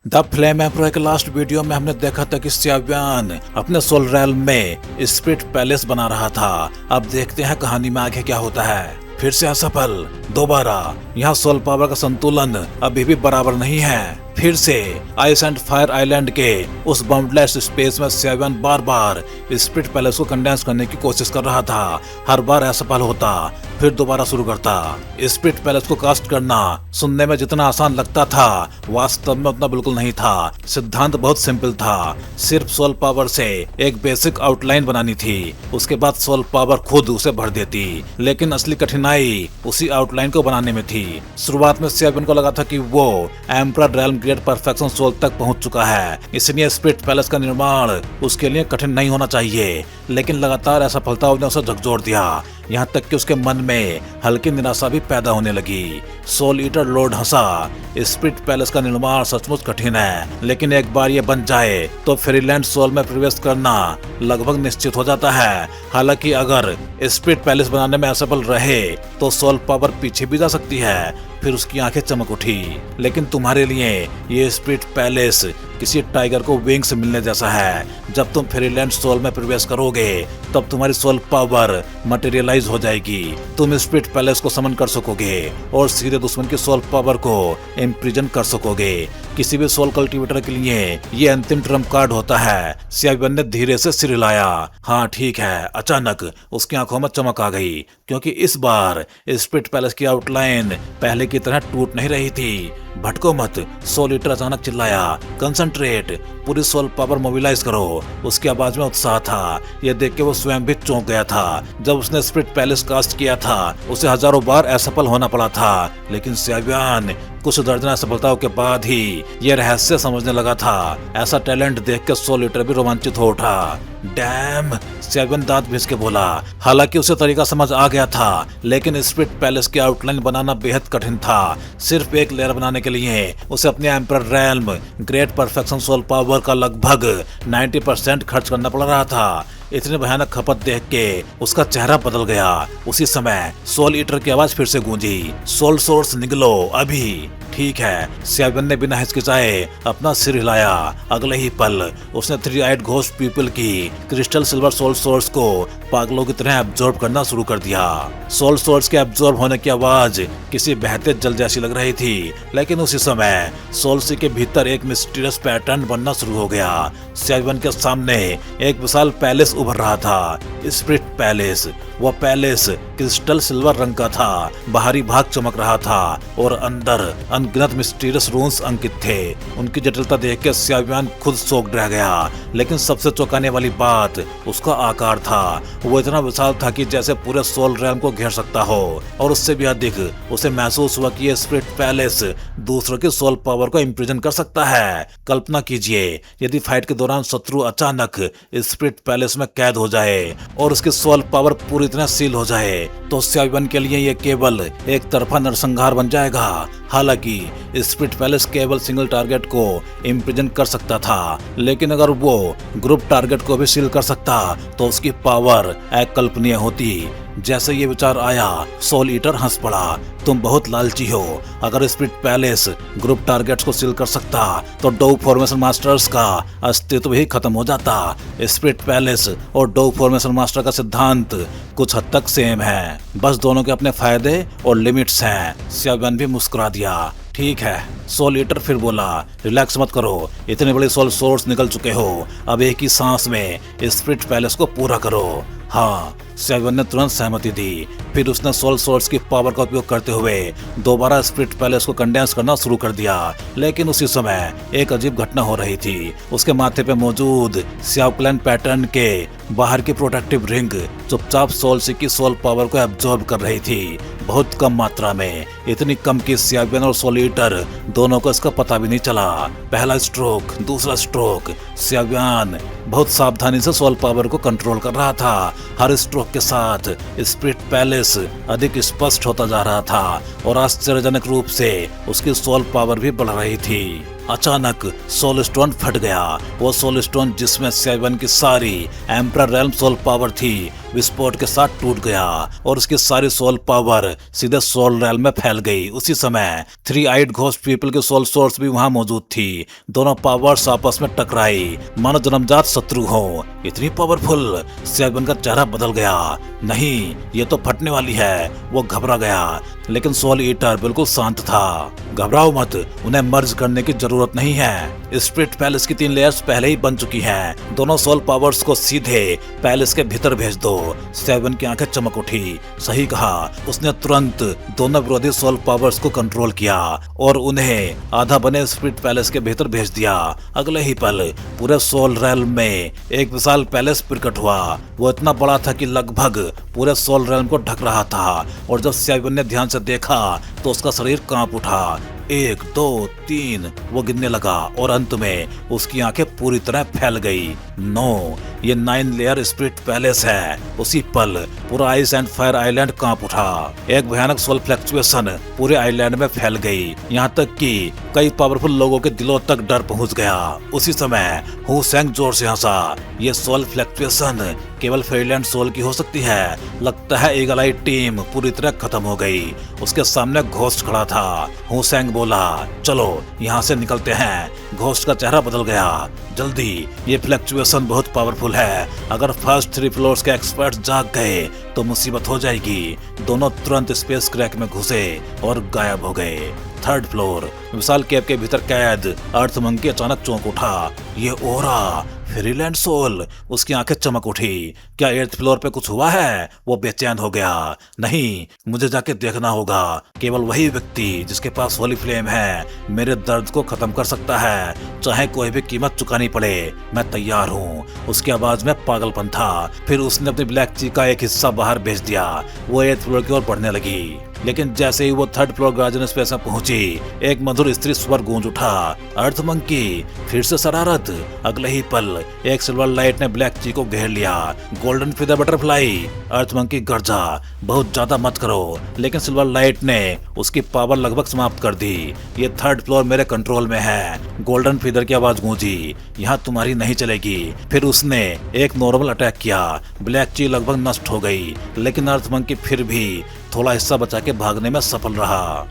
The flame emperor के last video में हमने देखा था कि स्याव्यान अपने सोल रेल्म में स्पिरिट पैलेस बना रहा था। अब देखते हैं कहानी में आगे क्या होता है। फिर से असफल दोबारा। यहाँ सोल पावर का संतुलन अभी भी बराबर नहीं है। फिर से आइस एंड फायर आइलैंड के उस बाउंडलेस स्पेस में स्याव्यान बार बार स्पिरिट पैलेस को कंडेंस करने की कोशिश कर रहा था। हर बार असफल होता, फिर दोबारा शुरू करता। स्पिरिट पैलेस को कास्ट करना सुनने में जितना आसान लगता था, वास्तव में उतना बिल्कुल नहीं था। सिद्धांत बहुत सिंपल था। सिर्फ सोल पावर से एक बेसिक आउटलाइन बनानी थी, उसके बाद सोल पावर खुद उसे भर देती। लेकिन असली कठिनाई उसी आउटलाइन को बनाने में थी। शुरुआत में स्याव्यान को लगा था कि वो emperor realm great perfection soul तक पहुंच चुका है, इसलिए स्पिरिट पैलेस का निर्माण उसके लिए कठिन नहीं होना चाहिए। लेकिन लगातार असफलताओं ने उसे झकझोर दिया, यहाँ तक कि उसके मन में हल्की निराशा भी पैदा होने लगी। सोल ईटर लॉर्ड हंसा, स्पिरिट पैलेस का निर्माण सचमुच कठिन है, लेकिन एक बार ये बन जाए तो फेरीलैंड सोल में प्रवेश करना लगभग निश्चित हो जाता है। हालांकि अगर स्पिरिट पैलेस बनाने में असफल रहे तो सोल पावर पीछे भी जा सकती है। फिर उसकी आंखें चमक उठी। लेकिन तुम्हारे लिए ये स्पिरिट पैलेस किसी टाइगर को विंग्स मिलने जैसा है। जब तुम फेरीलैंड सोल में प्रवेश करोगे तब तुम्हारी सोल पावर मटेरियलाइज हो जाएगी। तुम स्पिरिट पैलेस को समन कर सकोगे और सीधे दुश्मन की सोल पावर को इम्प्रिजन कर सकोगे। किसी भी सोल कल्टीवेटर के लिए ये अंतिम ट्रम्प कार्ड होता है। स्याव्यान ने धीरे से सिर हिलाया। हाँ ठीक है। अचानक उसकी आंखों में चमक आ गई, क्योंकि इस बार स्पिरिट पैलेस की आउटलाइन पहले की तरह टूट नहीं रही थी। भटको मत, सोल ईटर अचानक चिल्लाया। कंसंट्रेट, पूरी सोल पावर मोबिलाइज करो। उसकी आवाज में उत्साह था। यह देख के वो स्वयं भी चौंक गया था। जब उसने स्पिरिट पैलेस कास्ट किया था उसे हजारों बार असफल होना पड़ा था, लेकिन स्याव्यान कुछ दर्जन सफलताओं के बाद ही यह रहस्य समझने लगा था। ऐसा टैलेंट देख के सोल ईटर भी रोमांचित हो उठा। डैम, स्याव्यान दांत भींच के बोला। हालांकि उसे तरीका समझ आ गया था, लेकिन स्पिरिट पैलेस की आउटलाइन बनाना बेहद कठिन था। सिर्फ एक लेयर बनाने के लिए उसे अपने emperor realm great perfection soul power का लगभग 90% खर्च करना पड़ रहा था। इतनी भयानक खपत देख के उसका चेहरा बदल गया। उसी समय सोल ईटर की आवाज फिर से गूंजी। सोल सोर्स निकलो अभी। ठीक है। स्याव्यान ने बिना हिचकिचाए अपना सिर हिलाया। अगले ही पल उसने थ्री आइड घोस्ट पीपल की क्रिस्टल सिल्वर सोल सोर्स को पागलों की तरह एब्जॉर्ब करना शुरू कर दिया। सोल सोर्स के एब्जॉर्ब होने की आवाज किसी बहते जल जैसी लग रही थी, लेकिन उसी समय सोल सी के भीतर एक मिस्टीरियस पैटर्न बनना शुरू हो गया। स्याव्यान के सामने एक विशाल पैलेस उभर रहा था। Spirit palace. वह पैलेस क्रिस्टल सिल्वर रंग का था। बाहरी भाग चमक रहा था और अंदर अनगिनत मिस्टीरियस रून्स अंकित थे। उनकी जटिलता देख के स्याव्यान खुद शॉक्ड रह गया। लेकिन सबसे चौंकाने वाली बात उसका आकार था। वो इतना विशाल था कि जैसे पूरे सोल रेल्म को घेर सकता हो, और उससे भी अधिक उसे महसूस हुआ कि ये स्पिरिट पैलेस दूसरों की सोल पावर को इम्प्रिजन कर सकता है। कल्पना कीजिए यदि फाइट के दौरान शत्रु अचानक स्पिरिट पैलेस में कैद हो जाए और उसकी सोल पावर पूरी तरह सील हो जाए, तो स्याव्यान के लिए यह केवल एक तरफा नरसंहार बन जाएगा। हालांकि स्पिरिट पैलेस केवल सिंगल टारगेट को इम्प्रिजन कर सकता था, लेकिन अगर वो ग्रुप टारगेट को भी सील कर सकता तो उसकी पावर अकल्पनीय होती। जैसे ये विचार आया, सोल ईटर हंस पड़ा। तुम बहुत लालची हो। अगर स्पिरिट पैलेस ग्रुप टारगेट्स को सील कर सकता तो डोव फॉर्मेशन मास्टर्स का अस्तित्व ही खत्म हो जाता। स्पिरिट पैलेस और डोव फॉर्मेशन मास्टर का सिद्धांत कुछ हद तक सेम है, बस दोनों के अपने फायदे और लिमिट्स हैं। स्याव्यान भी मुस्कुरा दिया। ठीक है। सोल ईटर फिर बोला, रिलैक्स मत करो। इतने बड़े सोल सोर्स निकल चुके हो, अब एक ही सांस में स्पिरिट पैलेस को पूरा करो। हाँ, स्याव्यान ने तुरंत सहमति दी। फिर उसने सोल सोर्स की पावर का उपयोग करते हुए दोबारा स्पिरिट पैलेस को कंडेंस करना शुरू कर दिया। लेकिन उसी समय एक अजीब घटना हो रही थी। उसके माथे पे मौजूद स्यावक्लैन पैटर्न के बाहर की प्रोटेक्टिव रिंग चुपचाप सोल सी की सोल पावर को एब्जॉर्ब कर रही थी, बहुत कम मात्रा में। इतनी कम कि स्याव्यान और सोल ईटर दोनों को इसका पता भी नहीं चला। पहला स्ट्रोक, दूसरा स्ट्रोक। स्याव्यान बहुत सावधानी से सोल पावर को कंट्रोल कर रहा था। हर स्ट्रोक के साथ स्पिरिट पैलेस अधिक स्पष्ट होता जा रहा था और आश्चर्यजनक रूप से उसकी सोल पावर भी बढ़ रही थी। अचानक सोल स्टोन फट गया। वो सोल स्टोन जिसमें स्याव्यान की सारी एम्परर रेल्म सोल पावर थी, विस्फोट के साथ टूट गया और उसकी सारी सोल पावर सीधे सोल रैल में फैल गई। उसी समय थ्री आइड घोस्ट पीपल की सोल सोर्स भी वहां मौजूद थी। दोनों पावर्स आपस में टकराई मानो जन्मजात शत्रु हो। इतनी पावरफुल, सेवन का चेहरा बदल गया। नहीं, ये तो फटने वाली है। वो घबरा गया, लेकिन सोल ईटर बिल्कुल शांत था। घबराओ मत, उन्हें मर्ज करने की जरूरत नहीं है। स्पिरिट पैलेस की 3 लेयर्स पहले ही बन चुकी हैं। दोनों सोल पावर्स को सीधे पैलेस के भीतर भेज दो। सेवन की आंखें चमक उठी। सही कहा, उसने तुरंत दोनों विरोधी सोल पावर्स को कंट्रोल किया और उन्हें आधा बने स्पिरिट पैलेस के भीतर भेज दिया। अगले ही पल पूरे सोल रेल्म में एक विशाल पैलेस प्रकट हुआ। वो इतना बड़ा था कि लगभग पूरे सोल रेल्म को ढक रहा था और जब सेवन ने ध्यान से देखा तो उसका शरीर कांप उठा। 1 2 3 वो गिनने लगा और अंत में उसकी आंखें पूरी तरह फैल गई। 9, ये 9 लेयर स्पिरिट पैलेस है। उसी पल पूरा आइस एंड फायर आइलैंड कांप उठा। एक भयानक सोल फ्लक्चुएशन पूरे आइलैंड में फैल गई, यहाँ तक कि कई पावरफुल लोगों के दिलों तक डर पहुंच गया। उसी समय हु सेंग जोर से हंसा। ये सोल फ्लक्चुएशन केवल फेयरलैंड सोल की हो सकती है। लगता है ईगल आई टीम पूरी तरह खत्म हो गई। उसके सामने घोस्ट खड़ा था। हु सेंग बोला, चलो यहाँ से निकलते हैं। घोस्ट का चेहरा बदल गया। जल्दी, ये फ्लक्चुएशन बहुत पावरफुल है। अगर फर्स्ट 3 फ्लोर्स के एक्सपर्ट जाग गए तो मुसीबत हो जाएगी। दोनों तुरंत स्पेस क्रैक में घुसे और गायब हो गए। 3rd फ्लोर, विशाल केव के भीतर कैद अर्थ मंकी अचानक चौंक उठा। ये ओरा फेरीलैंड सोल, उसकी आंखें चमक उठी। क्या 8th फ्लोर पे कुछ हुआ है? वो बेचैन हो गया। नहीं, मुझे जाके देखना होगा। केवल वही व्यक्ति जिसके पास होली फ्लेम है मेरे दर्द को खत्म कर सकता है, चाहे कोई भी कीमत चुकानी पड़े। मैं तैयार हूँ। उसकी आवाज में पागलपन था। फिर उसने अपनी ब्लैक ची का एक हिस्सा बाहर भेज दिया। वो 8th फ्लोर की ओर बढ़ने लगी, लेकिन जैसे ही वो 3rd फ्लोर गार्डन स्पेस में पहुंची, एक मधुर स्त्री स्वर गूंज उठा। अर्थ मंकी, फिर से शरारत। अगले ही पल एक सिल्वर लाइट ने ब्लैक ची को घेर लिया। Golden feather butterfly. Earth monkey गरजा, बहुत ज्यादा मत करो, लेकिन सिल्वर लाइट ने उसकी पावर लगभग समाप्त कर दी। ये 3rd फ्लोर मेरे कंट्रोल में है। गोल्डन फीदर की आवाज गूंजी, यहाँ तुम्हारी नहीं चलेगी। फिर उसने एक नॉर्मल अटैक किया। ब्लैक ची लगभग नष्ट हो गई, लेकिन अर्थ मंकी फिर भी थोड़ा हिस्सा बचा के भागने में सफल रहा।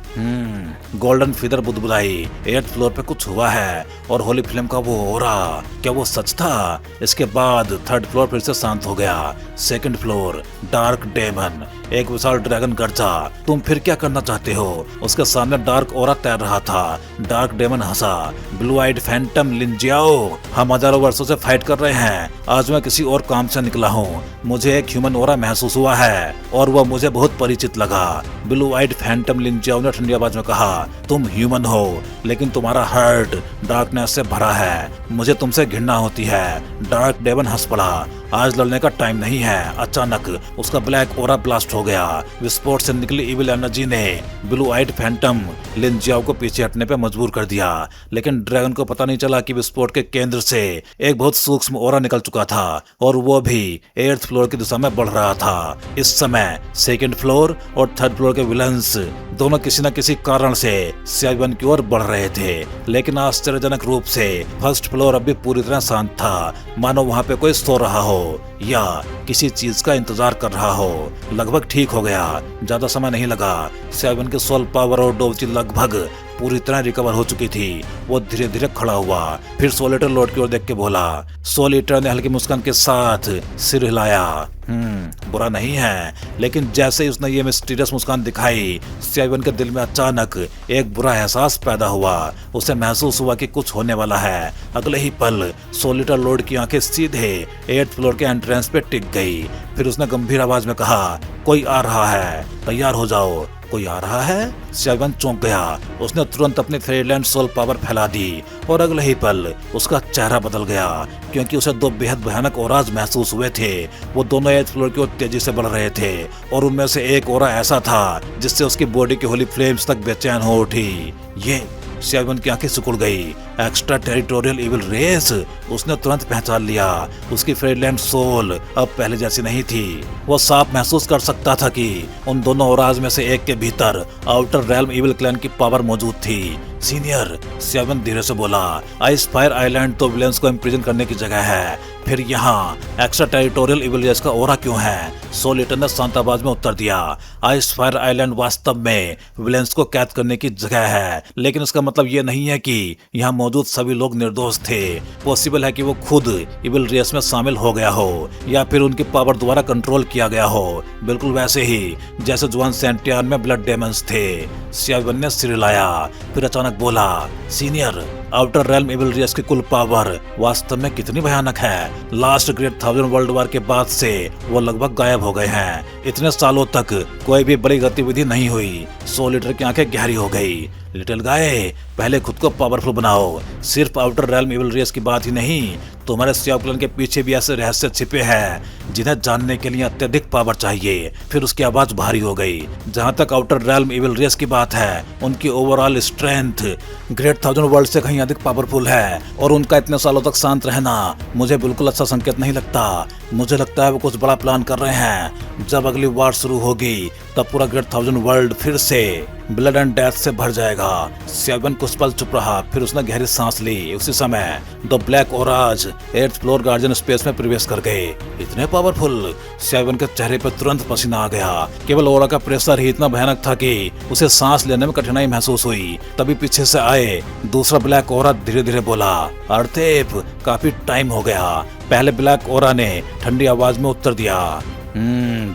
गोल्डन फीदर बुदबुदाई, 8th फ्लोर पे कुछ हुआ है और होली फ्लेम का वो ओरा, क्या वो सच था? इसके बाद 3rd फ्लोर फिर से शांत हो गया। 2nd फ्लोर, डार्क डेमन, एक विशाल ड्रैगन गरजा। तुम फिर क्या करना चाहते हो? उसके सामने डार्क ओरा तैर रहा था। डार्क डेमन हंसा। ब्लू आइड फैंटम लिंजियाओ, हम हजारों वर्षों से फाइट कर रहे हैं। आज मैं किसी और काम से निकला हूँ। मुझे एक ह्यूमन ओरा महसूस हुआ है और वह मुझे बहुत परिचित लगा। ब्लू आइड फैंटम लिंजियाओ ने ठंडी आवाज में कहा, तुम ह्यूमन हो, लेकिन तुम्हारा हार्ट डार्कनेस से भरा है। मुझे तुमसे घृणा होती है। डार्क डेमन हंस पड़ा। आज लड़ने का टाइम नहीं है। अचानक उसका ब्लैक ओरा ब्लास्ट हो गया। विस्फोट से निकली इविल एनर्जी ने ब्लू आइड फैंटम लिंजियाओ को पीछे हटने पे मजबूर कर दिया, लेकिन ड्रैगन को पता नहीं चला कि विस्फोट के केंद्र से एक बहुत सूक्ष्म ओरा निकल चुका था और वो भी 8th फ्लोर की दिशा में बढ़ रहा था। इस समय 2nd फ्लोर और 3rd फ्लोर के विलन्स दोनों किसी न किसी कारण से सेवन की ओर बढ़ रहे थे, लेकिन आश्चर्यजनक रूप से 1st फ्लोर अभी पूरी तरह शांत था, मानो वहां पे कोई सो रहा हो या किसी चीज का इंतजार कर रहा हो। लगभग ठीक हो गया, ज्यादा समय नहीं लगा। सेवन के सोल पावर और डोवची लगभग पूरी तरह रिकवर हो चुकी थी। वो धीरे धीरे खड़ा हुआ, फिर सोलिटर लॉर्ड की ओर देख के बोला। सोलिटर ने हल्की मुस्कान के साथ सिर हिलाया। बुरा नहीं है, लेकिन जैसे ही उसने ये मिस्टीरियस मुस्कान दिखाई, सेवन के दिल में अचानक एक बुरा एहसास पैदा हुआ। उसे महसूस हुआ कि कुछ होने वाला है। अगले ही पल सोलिटर लॉर्ड की आंखें सीधे 8th फ्लोर के एंट्रेंस पे टिक गई। फिर उसने गंभीर आवाज में कहा, कोई आ रहा है, तैयार हो जाओ। कोई आ रहा है? सेवन चौंक गया। उसने तुरंत अपनी फेयरलैंड सोल पावर फैला दी और अगले ही पल उसका चेहरा बदल गया, क्योंकि उसे 2 बेहद भयानक ओराज महसूस हुए थे। वो दोनों 8th फ्लोर की ओर तेजी से बढ़ रहे थे और उनमें से एक ओरा ऐसा था जिससे उसकी बॉडी की होली फ्लेम्स तक बेचैन हो उठी। ये सेवन की आंखें सिकुड़ गई। Extra territorial evil race. उसने तुरंत पहचान लिया उसकी फ्रेडलैंड सोल अब पहले जैसी नहीं थी। वो साफ महसूस कर सकता था कि उन दोनों औराज में से एक के भीतर आउटर रेल्म इविल क्लैन की पावर मौजूद थी। सीनियर, सेवन धीरे से बोला, आइस फायर आइलैंड तो विलेंस को इम्प्रिजन करने की जगह है, फिर यहाँ एक्स्ट्रा टेरिटोरियल इविल रेस का ओरा क्यों है? सोल ईटर ने शांत आवाज में उत्तर दिया, आइस फायर आइलैंड वास्तव में विलेंस को कैद करने की जगह है, लेकिन इसका मतलब ये नहीं है कि यहाँ मौजूद सभी लोग निर्दोष थे। पॉसिबल है कि वो खुद इविल रेस में शामिल हो गया हो या फिर उनकी पावर द्वारा कंट्रोल किया गया हो, बिल्कुल वैसे ही जैसे जुआन सेंटियान में ब्लड डेमंस थे। सेवन ने सिर हिलाया, फिर अचानक बोला, senior, outer realm evil race की कुल पावर वास्तव में कितनी भयानक है। लास्ट ग्रेट 1000 वर्ल्ड वार के बाद से वो लगभग गायब हो गए हैं। इतने सालों तक कोई भी बड़ी गतिविधि नहीं हुई। सोल ईटर की आंखें गहरी हो गई। लिटिल गाय, पहले खुद को पावरफुल बनाओ। सिर्फ आउटर रेल्म इविल रेस की बात ही नहीं, तुम्हारे स्याव क्लैन के पीछे भी ऐसे रहस्य छिपे हैं जिन्हें जानने के लिए अत्यधिक पावर चाहिए। फिर उसकी आवाज भारी हो गई। जहां तक आउटर रेल्म इविल रेस की बात है, उनकी ओवरऑल स्ट्रेंथ ग्रेट 1000 वर्ल्ड से कहीं अधिक पावरफुल है, और उनका इतने सालों तक शांत रहना मुझे बिल्कुल अच्छा संकेत नहीं लगता। मुझे लगता है वो कुछ बड़ा प्लान कर रहे हैं। जब अगली वार शुरू होगी तब पूरा ग्रेट 1000 वर्ल्ड फिर से ब्लड एंड डेथ से भर जाएगा। सेवन कुछ पल चुप रहा, फिर उसने गहरी सांस ली। उसी समय द ब्लैक ओराज 8th फ्लोर गार्जियन स्पेस में प्रवेश कर गए। इतने पावरफुल, सेवन के चेहरे पर तुरंत पसीना आ गया। केवल ओरा का प्रेशर ही इतना भयानक था कि उसे सांस लेने में कठिनाई महसूस हुई। तभी पीछे से आए दूसरा ब्लैक ओरा धीरे धीरे बोला, अर्थेप, काफी टाइम हो गया। पहले ब्लैक ओरा ने ठंडी आवाज में उत्तर दिया,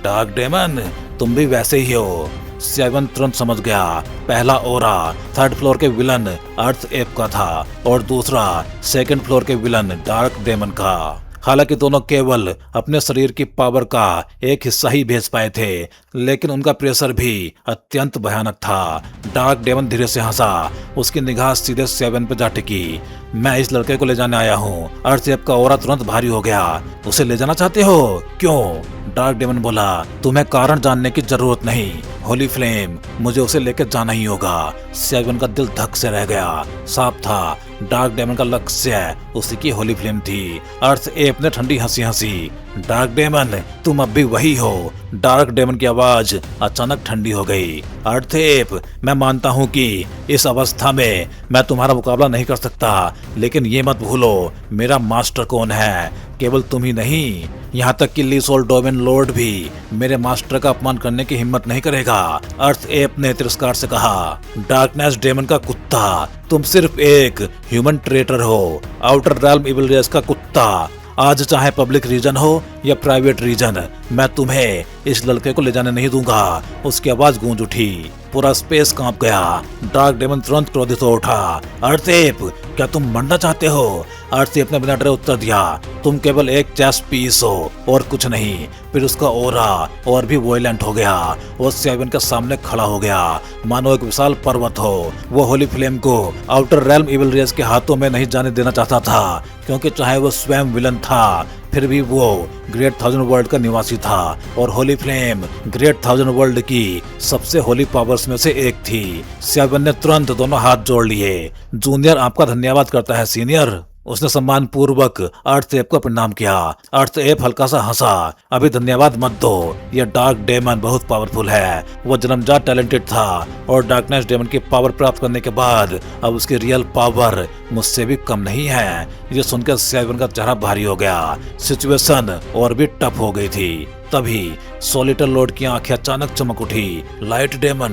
डार्क डेमन, तुम भी वैसे ही हो। सेवन तुरंत समझ गया। पहला ओरा 3rd फ्लोर के विलन अर्थ एप का था और दूसरा 2nd फ्लोर के विलन डार्क डेमन का। हालांकि दोनों केवल अपने शरीर की पावर का एक हिस्सा ही भेज पाए थे, लेकिन उनका प्रेशर भी अत्यंत भयानक था। डार्क डेमन धीरे से हंसा। उसकी निगाह सीधे सेवन पे जा टिकी। मैं इस लड़के को ले जाने आया हूँ। अर्थ एप का ओरा तुरंत भारी हो गया। उसे ले जाना चाहते हो? क्यों? डार्क डेमन बोला, तुम्हें कारण जानने की जरूरत नहीं। होली फ्लेम, मुझे उसे लेकर जाना ही होगा। सेवन का दिल धक से रह गया। साफ था, डार्क डेमन का लक्ष्य उसी की होली फ्लेम थी। अर्थ एप ने ठंडी हंसी हंसी, डार्क डेमन, तुम अब भी वही हो। डार्क डेमन की आवाज अचानक ठंडी हो गई। अर्थ एप, मैं मानता हूँ कि इस अवस्था में मैं तुम्हारा मुकाबला नहीं कर सकता, लेकिन ये मत भूलो मेरा मास्टर कौन है। केवल तुम ही नहीं, यहाँ तक कि लीसोल डोमेन लॉर्ड भी मेरे मास्टर का अपमान करने की हिम्मत नहीं करेगा। अर्थ एप ने तिरस्कार से कहा, डार्कनेस डेमन का कुत्ता, तुम सिर्फ एक ह्यूमन ट्रेटर हो, आउटर रेल्म इविल रेस का कुत्ता। आज चाहे पब्लिक रीजन हो या प्राइवेट रीजन, मैं तुम्हें इस लड़के को ले जाने नहीं दूंगा। उसकी आवाज गूंज उठी। पूरा स्पेस कांप गया। डार्क डेमन तुरंत क्रोधित हो उठा। अर्थ-एप, क्या तुम मरना चाहते हो? अर्थ-एप ने बिना डरे उत्तर दिया, तुम केवल एक चेस पीस हो और कुछ नहीं। फिर उसका ओरा और भी वॉयलेंट हो गया। वो सेवन के सामने खड़ा हो गया मानो एक विशाल पर्वत हो। वो होली फ्लेम को आउटर रेल्म इविल रेस के हाथों में नहीं जाने देना चाहता था, क्योंकि चाहे वो स्वयं विलन था, फिर भी वो ग्रेट 1000 वर्ल्ड का निवासी था और होली फ्लेम ग्रेट 1000 वर्ल्ड की सबसे होली पावर्स में से एक थी। सेवन ने तुरंत दोनों हाथ जोड़ लिए। जूनियर आपका धन्यवाद करता है सीनियर। उसने सम्मान पूर्वक अर्थ-एप को प्रणाम किया। अर्थ-एप हल्का सा हंसा, अभी धन्यवाद मत दो, यह डार्क डेमन बहुत पावरफुल है। वो जन्मजात टैलेंटेड था और डार्कनेस डेमन की पावर प्राप्त करने के बाद अब उसकी रियल पावर मुझसे भी कम नहीं है। ये सुनकर सेवन का चेहरा भारी हो गया। सिचुएशन और भी टफ हो गई थी। तभी सोलिटर लॉर्ड की आंखें अचानक चमक उठी। लाइट डेमन,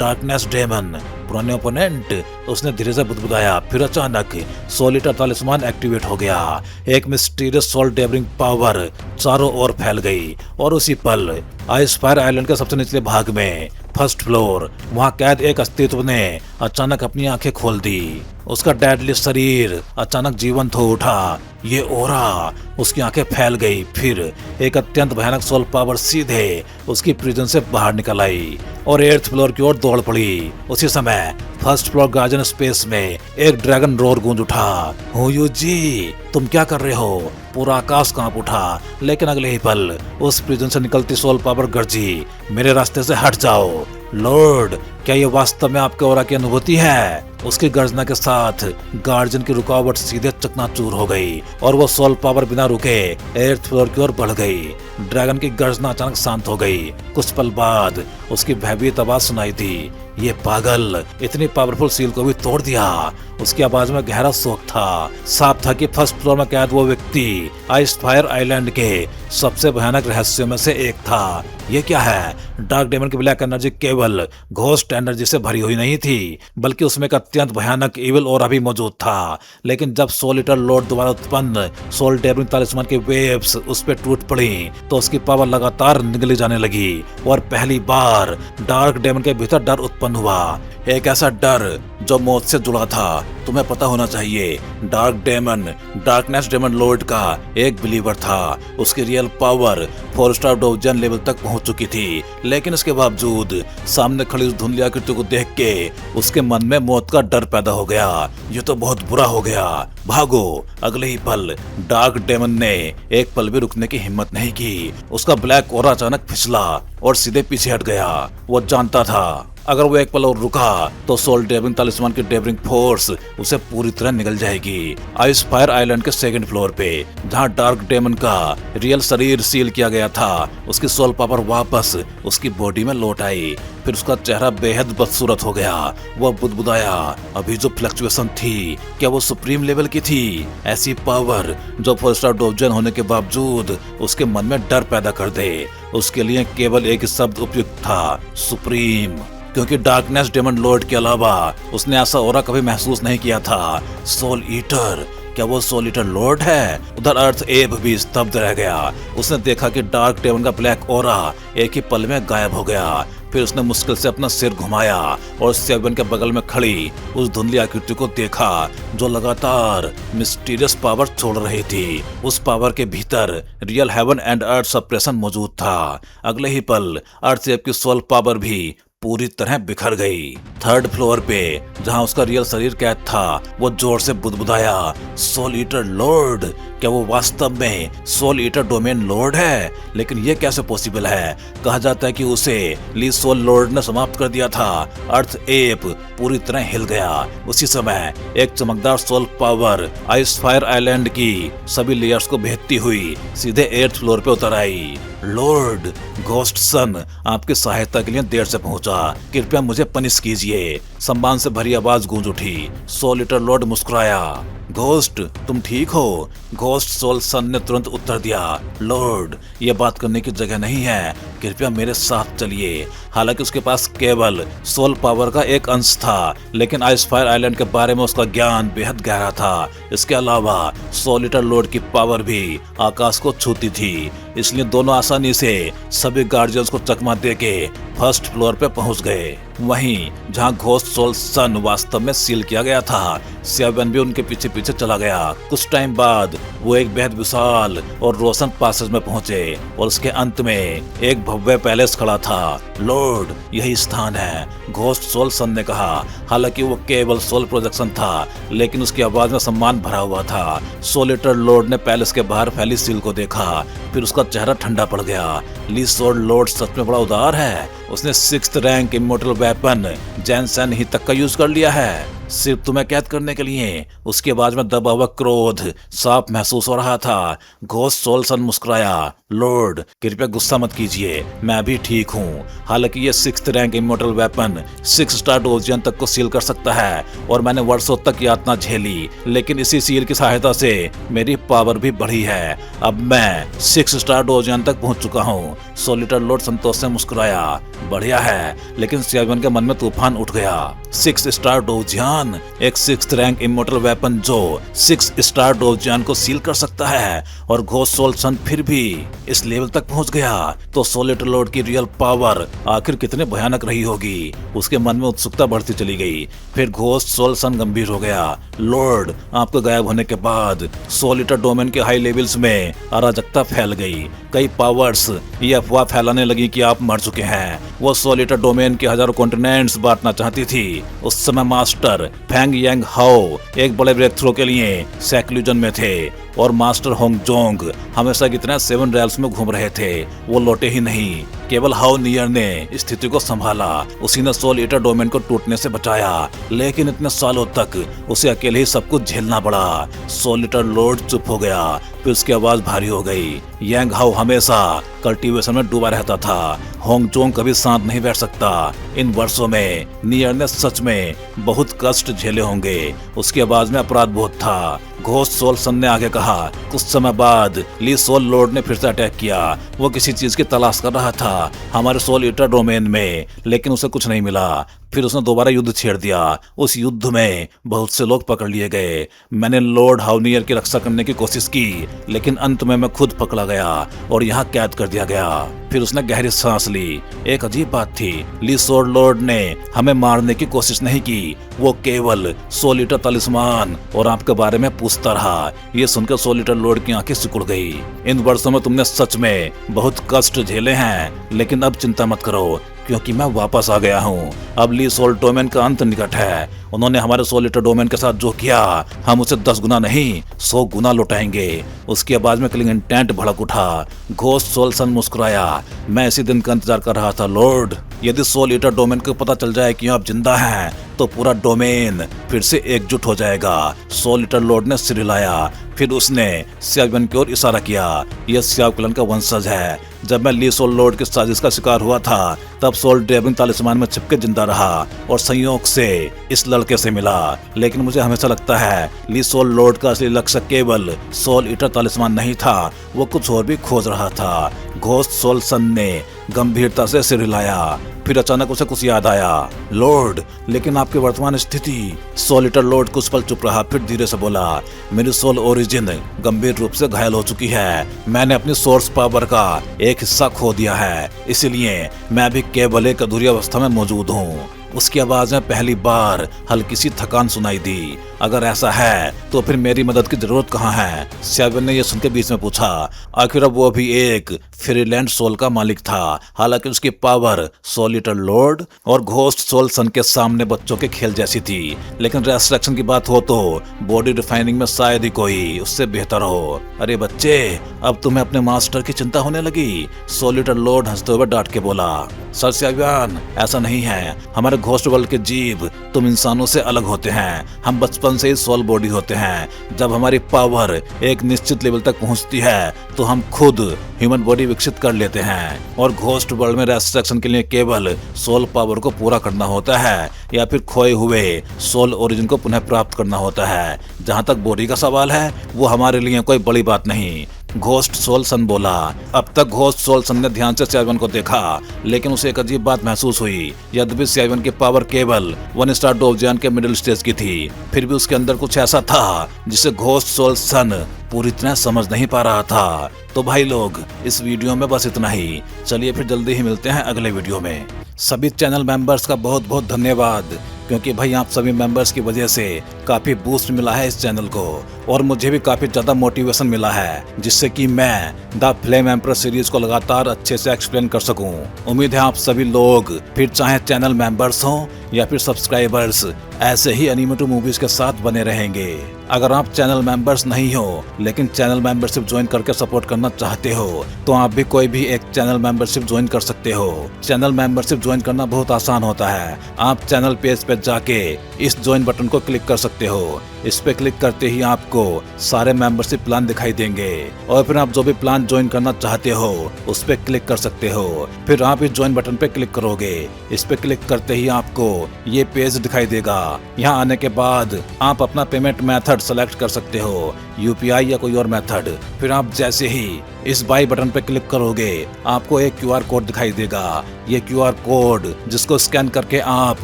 डार्कनेस डेमन, पुराने ओपोनेंट, उसने धीरे से बुदबुदाया। फिर अचानक सोलिटर तालिस्मान एक्टिवेट हो गया। एक मिस्टीरियस सोल डेवरिंग पावर चारों ओर फैल गई और उसी पल आइस फायर आइलैंड के सबसे निचले भाग में 1st फ्लोर, वहां कैद एक अस्तित्व ने अचानक अपनी आंखें खोल दी। उसका डेडली शरीर अचानक जीवंत हो उठा। ये ओरा, उसकी आंखें फैल गई। फिर एक अत्यंत भयानक सोल पावर सीधे उसकी प्रिजन से बाहर निकल आई और 8th फ्लोर की ओर दौड़ पड़ी। उसी समय 1st फ्लोर गार्जन स्पेस में एक ड्रैगन रोर गूंज उठा। हुयू जी, तुम क्या कर रहे हो? पूरा आकाश कांप उठा, लेकिन अगले ही पल उस प्रिजन से निकलती सोल पावर गर्जी, मेरे रास्ते से हट जाओ। लॉर्ड, क्या ये वास्तव में आपके ऑरा की अनुभूति है? उसकी गर्जना के साथ गार्जियन की रुकावट सीधे चकनाचूर हो गई और वो सोल पावर बिना रुके 8th फ्लोर की ओर बढ़ गई। ड्रैगन की गर्जना अचानक शांत हो गई। कुछ पल बाद उसकी भयभीत आवाज सुनाई दी, ये पागल इतनी पावरफुल सील को भी तोड़ दिया। उसकी आवाज में गहरा शोक था। साफ था कि फर्स्ट फ्लोर में कैद वो व्यक्ति आइस फायर आइलैंड के सबसे भयानक रहस्यों में से एक था। ये क्या है? डार्क डेमन की ब्लैक एनर्जी केवल घोस्ट एनर्जी से भरी हुई नहीं थी, बल्कि उसमें एक अत्यंत भयानक इविल ऑरा भी मौजूद था। लेकिन जब सोल ईटर लॉर्ड द्वारा उत्पन्न सोल डेमन तालिस्मान की वेव्स उस पर टूट पड़ी तो उसकी पावर लगातार निगली जाने लगी और पहली बार डार्क डेमन के भीतर डर उत्पन्न हुआ। एक ऐसा डर जो मौत से जुड़ा था। तुम्हें पता होना चाहिए, dark demon darkness demon lord का एक बिलीवर था। उसकी real power 4 star dozen level तक पहुंच चुकी थी, लेकिन इसके बावजूद सामने खड़ी उस धुंधली आकृति को देख के उसके मन में मौत का डर पैदा हो गया। ये तो बहुत बुरा हो गया, भागो। अगले ही पल डार्क डेमन ने एक पल भी रुकने की हिम्मत नहीं की। उसका ब्लैक ऑरा अचानक फिसला और सीधे पीछे हट गया। वो जानता था अगर वो एक पल और रुका तो सोल डेवरिंग तालिस्मान की डेवरिंग फोर्स उसे पूरी तरह निगल जाएगी। आइस फायर आइलैंड के 2nd फ्लोर पे जहाँ डार्क डेमन का रियल शरीर सील किया गया था, उसकी सोल पावर वापस उसकी बॉडी में लौट आई। फिर उसका चेहरा बेहद बदसूरत हो गया। वह बुदबुदाया। अभी जो फ्लक्चुएशन थी, क्या वो सुप्रीम लेवल की थी? ऐसी पावर जो 4 स्टार डोजन होने के बावजूद उसके मन में डर पैदा कर दे। उसके लिए केवल एक शब्द उपयुक्त था, सुप्रीम। क्योंकि डार्कनेस डेमन लॉर्ड के अलावा उसने ऐसा ऑरा कभी महसूस नहीं किया था। सोल ईटर, क्या वो सोल ईटर लॉर्ड है? उधर अर्थ एब भी स्तब्ध रह गया। उसने देखा कि डार्क डेमन का ब्लैक ऑरा एक ही पल में गायब हो गया। फिर उसने मुश्किल से अपना सिर घुमाया और सेवन के बगल में खड़ी उस धुंधली आकृति को देखा जो लगातार मिस्टीरियस पावर छोड़ रही थी। उस पावर के भीतर real heaven and earth suppression मौजूद था। अगले ही पल अर्थ की सोल पावर भी पूरी तरह बिखर गई। 3rd फ्लोर पे जहां उसका रियल शरीर कैद था, वो जोर से बुदबुदाया, सोल ईटर लॉर्ड, क्या वो वास्तव में सोल ईटर डोमेन लॉर्ड है? लेकिन ये कैसे पॉसिबल है? कहा जाता है कि उसे ली सोल लॉर्ड ने समाप्त कर दिया था। अर्थ एप पूरी तरह हिल गया। उसी समय एक चमकदार soul power ice fire island की सभी लेयर्स को भेदती हुई सीधे 8th फ्लोर पे उतर आई। लॉर्ड, घोस्ट सन आपकी सहायता के लिए देर से पहुंचा, कृपया मुझे पनिश कीजिए। सम्मान से भरी आवाज गूंज उठी। सोल ईटर लॉर्ड मुस्कुराया, घोस्ट तुम ठीक हो? घोस्ट सोल सन ने तुरंत उत्तर दिया, लॉर्ड ये बात करने की जगह नहीं है, कृपया मेरे साथ चलिए। हालांकि उसके पास केवल सोल पावर का एक अंश था, लेकिन आइस फायर आइलैंड के बारे में उसका ज्ञान बेहद गहरा था। इसके अलावा सोल ईटर लॉर्ड की पावर भी आकाश को छूती थी, इसलिए दोनों आसानी से सभी गार्जियंस को चकमा देके 1st फ्लोर पे पहुंच गए। वहीं जहां घोस्ट सोल सन वास्तव में सील किया गया था, सेवन भी उनके पीछे पीछे चला गया। कुछ टाइम बाद वो एक बेहद विशाल और रोशन पैसेज में पहुंचे और उसके अंत में एक भव्य पैलेस खड़ा था। लॉर्ड यही स्थान है, घोस्ट सोल सन ने कहा। हालांकि वो केवल सोल प्रोजेक्शन था, लेकिन उसकी आवाज में सम्मान भरा हुआ था। सोल ईटर लॉर्ड ने पैलेस के बाहर फैली सील को देखा, फिर उसका चेहरा ठंडा पड़ गया। ली सोल लॉर्ड सच में बड़ा उदार है। उसने 6th रैंक इमोर्टल वेपन जैनसन ही तक का यूज कर लिया है, सिर्फ तुम्हें कैद करने के लिए। उसकी आवाज में दबा हुआ क्रोध साफ महसूस हो रहा था। घोस्ट सोल सन मुस्कुराया, लॉर्ड कृपया गुस्सा मत कीजिए, मैं भी ठीक हूँ। हालांकि ये 6th rank immortal weapon 6 star डोजियन तक को सील कर सकता है और मैंने वर्षों तक यातना झेली, लेकिन इसी सील की सहायता से मेरी पावर भी बढ़ी है। अब मैं 6 स्टार डोजियन तक पहुंच चुका हूँ। सोल ईटर लॉर्ड संतोष से मुस्कुराया, बढ़िया है। लेकिन सेवन के मन में तूफान उठ गया। 6 स्टार डोजियन, एक 6th रैंक इमोर्टल वेपन जो 6 स्टार डोजियन को सील कर सकता है, और घोस्ट सोल सन फिर भी इस लेवल तक पहुंच गया। तो सोल ईटर लॉर्ड की रियल पावर आखिर कितने भयानक रही होगी? उसके मन में उत्सुकता बढ़ती चली गई। फिर घोस्ट सोल सन गंभीर हो गया, लॉर्ड आपके गायब होने के बाद सोल ईटर डोमेन के हाई लेवल्स में अराजकता फैल गई। कई पावर्स ये अफवाह फैलाने लगी कि आप मर चुके हैं। वो सोल ईटर डोमेन के हजारों कॉन्टिनेंट्स बांटना चाहती थी। उस समय मास्टर फेंग यांग हाओ एक बड़े ब्रेक थ्रो के लिए सेक्लूजन में थे और मास्टर होंग जोंग हमेशा की तरह 7 रेल्स में घूम रहे थे। वो लौटे ही नहीं। केवल हाउनियर ने स्थिति को संभाला। उसी ने सोल ईटर डोमेन को टूटने से बचाया, लेकिन इतने सालों तक उसे अकेले ही सब कुछ झेलना पड़ा। सोल ईटर लॉर्ड चुप हो गया, फिर उसकी आवाज भारी हो गई। यांग हाउ हमेशा कल्टीवेशन में डूबा रहता था। होंगचोंग कभी शांत नहीं बैठ सकता। इन वर्षों में नियर ने सच में बहुत कष्ट झेले होंगे। उसकी आवाज में अपराध बोध था। घोस्ट सोल सन ने आगे कहा। कुछ समय बाद ली सोल लॉर्ड ने फिर से अटैक किया। वो किसी चीज की तलाश कर रहा था हमारे सोल ईटर डोमेन में, लेकिन उसे कुछ नहीं मिला। फिर उसने दोबारा युद्ध छेड़ दिया। उस युद्ध में बहुत से लोग पकड़ लिए गए। मैंने लॉर्ड हाउनियर की रक्षा करने की कोशिश की, लेकिन अंत में मैं खुद पकड़ा गया और यहाँ कैद कर दिया गया। फिर उसने गहरी सांस ली। एक अजीब बात थी, ली सोल लॉर्ड ने हमें मारने की कोशिश नहीं की। वो केवल सोल ईटर तलिस्मान और आपके बारे में पूछता रहा। ये सुनकर सोल ईटर लॉर्ड की आंखें सिकुड़ गई। इन वर्षों में तुमने सच में बहुत कष्ट झेले हैं, लेकिन अब चिंता मत करो, क्योंकि मैं वापस आ गया हूँ। अब ली सोल डोमेन का अंत निकट है। उन्होंने हमारे सोल ईटर डोमेन के साथ जो किया, हम उसे 10 गुना नहीं 100 गुना लौटाएंगे। उसकी आवाज में क्लिंग इंटेंट भड़क उठा। घोस्ट सोल सन मुस्कुराया। मैं इसी दिन का इंतजार कर रहा था लॉर्ड। यदि सोल ईटर डोमेन को पता चल जाए कि आप जिंदा हैं, तो पूरा डोमेन फिर से एकजुट हो जाएगा। सोल ईटर लॉर्ड ने सिर हिलाया। फिर उसने सियाविन की ओर इशारा किया। यह सियाव क्लन का वंशज है। जब मैं ली सोल लॉर्ड की साजिश का शिकार हुआ था, तब सोल ड्रेविंग तालिस्मान में छिपके जिंदा रहा और संयोग से इस लड़के से मिला। लेकिन मुझे हमेशा लगता है ली सोल लॉर्ड का असली लक्ष्य केवल सोल ईटर तालिस्मान नहीं था, वो कुछ और भी खोज रहा था। घोस्ट सोल सन ने गंभीरता से सिर हिलाया। फिर अचानक उसे कुछ याद आया। लॉर्ड, लेकिन आपकी वर्तमान स्थिति। सोल ईटर लॉर्ड कुछ पल चुप रहा, फिर धीरे से बोला, मेरी सोल ओरिजिन गंभीर रूप से घायल हो चुकी है। मैंने अपनी सोर्स पावर का एक हिस्सा खो दिया है, इसलिए मैं अभी केवल एक अधूरी अवस्था में मौजूद हूँ। उसकी आवाज में पहली बार हल्की सी थकान सुनाई दी। अगर ऐसा है तो फिर मेरी मदद की जरूरत कहाँ है? सियाविन ने यह सुनकर बीच में पूछा। आखिर अब वो भी एक फ्रीलैंड सोल का मालिक था। हालांकि उसकी पावर सोल ईटर लॉर्ड और घोस्ट सोल सन के सामने बच्चों के खेल जैसी थी, लेकिन रेस्ट्रक्शन की बात हो तो बॉडी रिफाइनिंग में शायद ही कोई उससे बेहतर हो। अरे बच्चे, अब तुम्हें अपने मास्टर की चिंता होने लगी? सोल ईटर लॉर्ड हंसते हुए डांट के बोला। सर सियाविन, ऐसा नहीं है। हमारे घोस्ट वर्ल्ड के जीव तुम इंसानों से अलग होते हैं। हम बचपन से ही सोल बॉडी होते हैं। जब हमारी पावर एक निश्चित लेवल तक पहुंचती है, तो हम खुद ह्यूमन बॉडी विकसित कर लेते हैं। और घोस्ट वर्ल्ड में रेस्ट्रक्शन के लिए केवल सोल पावर को पूरा करना होता है, या फिर खोए हुए सोल ओरिजिन को पुनः प्राप्त करना होता है। जहां तक बॉडी का सवाल है, वो हमारे लिए कोई बड़ी बात नहीं। घोस्ट सोल सन बोला। अब तक घोस्ट सोल सन ने ध्यान से सियाविन को देखा, लेकिन उसे एक अजीब बात महसूस हुई। यद्यपि सियाविन की पावर केवल 1 स्टार डोवजियन के मिडिल स्टेज की थी, फिर भी उसके अंदर कुछ ऐसा था जिसे घोस्ट सोल सन पूरी तरह समझ नहीं पा रहा था। तो भाई लोग, इस वीडियो में बस इतना ही। चलिए फिर जल्दी ही मिलते हैं अगले वीडियो में। सभी चैनल मेंबर्स का बहुत बहुत धन्यवाद, क्योंकि भाई आप सभी मेंबर्स की वजह से काफी बूस्ट मिला है इस चैनल को, और मुझे भी काफी ज्यादा मोटिवेशन मिला है, जिससे कि मैं द फ्लेम एम्परर सीरीज को लगातार अच्छे से एक्सप्लेन कर सकूं। उम्मीद है आप सभी लोग, फिर चाहे चैनल मेंबर्स हों या फिर सब्सक्राइबर्स, ऐसे ही एनिमेटेड मूवीज के साथ बने रहेंगे। अगर आप चैनल मेंबर्स नहीं हो, लेकिन चैनल मेंबरशिप ज्वाइन करके सपोर्ट करना चाहते हो, तो आप भी कोई भी एक चैनल मेंबरशिप ज्वाइन कर सकते हो। चैनल मेंबरशिप ज्वाइन करना बहुत आसान होता है। आप चैनल पेज पे जाके इस ज्वाइन बटन को क्लिक कर सकते हो। इस पे क्लिक करते ही आपको सारे मेंबरशिप प्लान दिखाई देंगे, और फिर आप जो भी प्लान ज्वाइन करना चाहते हो उस पे क्लिक कर सकते हो। फिर आप इस ज्वाइन बटन पे क्लिक करोगे। इस पे क्लिक करते ही आपको ये पेज दिखाई देगा। यहाँ आने के बाद आप अपना पेमेंट मेथड सेलेक्ट कर सकते हो, यूपीआई या कोई और मेथड। फिर आप जैसे ही इस बाई बटन पे क्लिक करोगे, आपको एक क्यूआर कोड दिखाई देगा। ये क्यूआर कोड जिसको स्कैन करके आप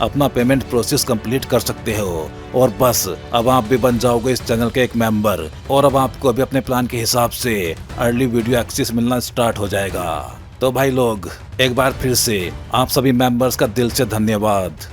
अपना पेमेंट प्रोसेस कंप्लीट कर सकते हो, और बस अब आप भी बन जाओगे इस चैनल के एक मेंबर, और अब आपको अभी अपने प्लान के हिसाब से अर्ली वीडियो एक्सेस मिलना स्टार्ट हो जाएगा। तो भाई लोग, एक बार फिर से आप सभी मेंबर्स का दिल से धन्यवाद।